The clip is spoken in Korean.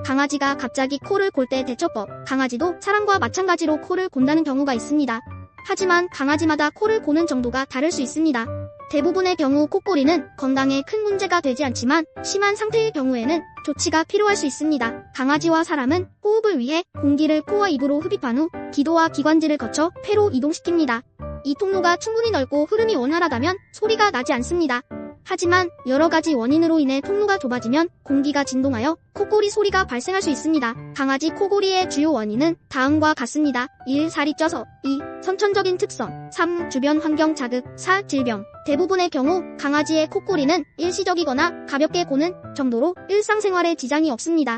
강아지가 갑자기 코를 골 때 대처법. 강아지도 사람과 마찬가지로 코를 곤다는 경우가 있습니다. 하지만 강아지마다 코를 고는 정도가 다를 수 있습니다. 대부분의 경우 콧골이는 건강에 큰 문제가 되지 않지만 심한 상태의 경우에는 조치가 필요할 수 있습니다. 강아지와 사람은 호흡을 위해 공기를 코와 입으로 흡입한 후 기도와 기관지를 거쳐 폐로 이동시킵니다. 이 통로가 충분히 넓고 흐름이 원활하다면 소리가 나지 않습니다. 하지만 여러 가지 원인으로 인해 통로가 좁아지면 공기가 진동하여 코골이 소리가 발생할 수 있습니다. 강아지 코골이의 주요 원인은 다음과 같습니다. 1. 살이 쪄서. 2. 선천적인 특성. 3. 주변 환경 자극. 4. 질병. 대부분의 경우 강아지의 코골이는 일시적이거나 가볍게 고는 정도로 일상생활에 지장이 없습니다.